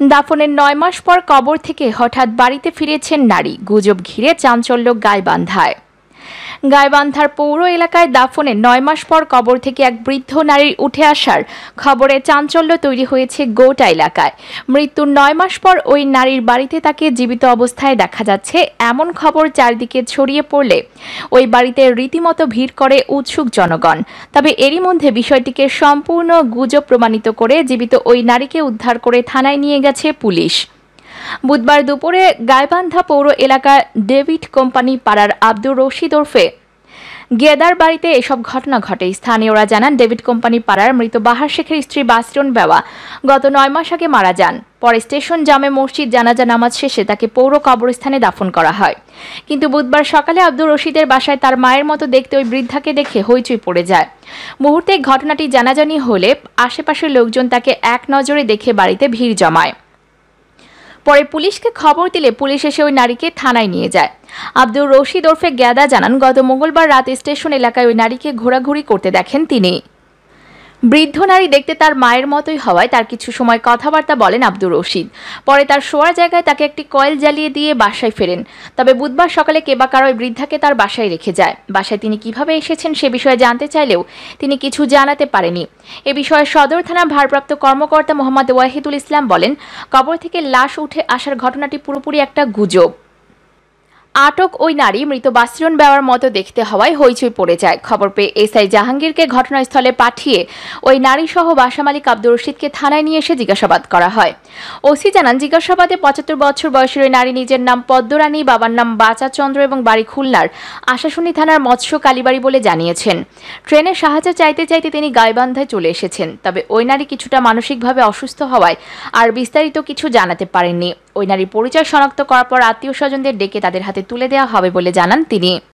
দাফনের ৯ মাস পর কবর থেকে হঠাৎ বাড়িতে ফিরেছেন নারী। গুজব ঘিরে চাঞ্চল্য গাইবান্ধায়। গাইবান্ধার পৌর এলাকায় দাফনের ৯ মাস পর কবর থেকে এক বৃদ্ধ নারীর উঠে আসার খবরে চাঞ্চল্য তৈরি হয়েছে গোটা এলাকায়। মৃত্যুর ৯ মাস পর ওই নারীর বাড়িতে তাকে জীবিত অবস্থায় দেখা যাচ্ছে, এমন খবর চারদিকে ছড়িয়ে পড়লে ওই বাড়িতে রীতিমতো ভিড় করে উৎসুক জনগণ। তবে এরই মধ্যে বিষয়টিকে সম্পূর্ণ গুজব প্রমাণিত করে জীবিত ওই নারীকে উদ্ধার করে থানায় নিয়ে গেছে পুলিশ। বুধবার দুপুরে গাইবান্ধা পৌর এলাকার ডেভিড কোম্পানি পাড়ার আব্দুর রশিদ ওরফে গেদার বাড়িতে এসব ঘটনা ঘটে। স্থানীয়রা জানান, ডেভিড কোম্পানি পাড়ার মৃত বাহার শেখের স্ত্রী বাসরুন বেওয়া গত ৯ মাস আগে মারা যান। পরে স্টেশন জামে মসজিদ জানাজা নামাজ শেষে তাকে পৌর কবরস্থানে দাফন করা হয়। কিন্তু বুধবার সকালে আব্দুর রশিদের বাসায় তার মায়ের মতো দেখতে ওই বৃদ্ধাকে দেখে হইচই পড়ে যায়। মুহূর্তে ঘটনাটি জানাজানি হলে আশেপাশের লোকজন তাকে এক নজরে দেখে বাড়িতে ভিড় জমায়। পরে পুলিশকে খবর দিলে পুলিশ এসে ওই নারীকে থানায় নিয়ে যায়। আব্দুর রশিদ ওরফে গেদা জানান, গত মঙ্গলবার রাতে স্টেশন এলাকায় ওই নারীকে ঘোরাঘুরি করতে দেখেন তিনি। বৃদ্ধ নারী দেখতে তার মায়ের মতোই হওয়ায় তার কিছু সময় কথাবার্তা বলেন আব্দুর রশিদ। পরে তার শোয়ার জায়গায় তাকে একটি কয়েল জ্বালিয়ে দিয়ে বাসায় ফেরেন। তবে বুধবার সকালে কে বা কারা ওই বৃদ্ধাকে তার বাসায় রেখে যায়। বাসায় তিনি কিভাবে এসেছেন সে বিষয়ে জানতে চাইলেও তিনি কিছু জানাতে পারেনি। এ বিষয়ে সদর থানার ভারপ্রাপ্ত কর্মকর্তা মোহাম্মদ ওয়াহিদুল ইসলাম বলেন, কবর থেকে লাশ উঠে আসার ঘটনাটি পুরোপুরি একটা গুজব। আটক ওই নারী মৃত বাসরুন বেওয়ার মতো দেখতে হওয়ায় হইচই পড়ে যায়। খবর পেয়ে এসআই জাহাঙ্গীরকে ঘটনাস্থলে পাঠিয়ে ওই নারী সহ বাসা মালিক আব্দুর রশিদকে থানায় নিয়ে এসে জিজ্ঞাসাবাদ করা হয়। ওসি জানান, জিজ্ঞাসাবাদে ৭৫ বছর বয়সের ওই নারী নিজের নাম পদ্মরানী, বাবার নাম বাচা চন্দ্র এবং বাড়ি খুলনার আশাশুনি থানার মৎস্য কালীবাড়ি বলে জানিয়েছেন। ট্রেনে সাহায্য চাইতে চাইতে তিনি গাইবান্ধায় চলে এসেছেন। তবে ওই নারী কিছুটা মানসিকভাবে অসুস্থ হওয়ায় আর বিস্তারিত কিছু জানাতে পারেননি। ওই নারীর পরিচয় শনাক্ত করার পর আত্মীয় স্বজনদের ডেকে তাদের হাতে তুলে দেওয়া হবে বলে জানান তিনি।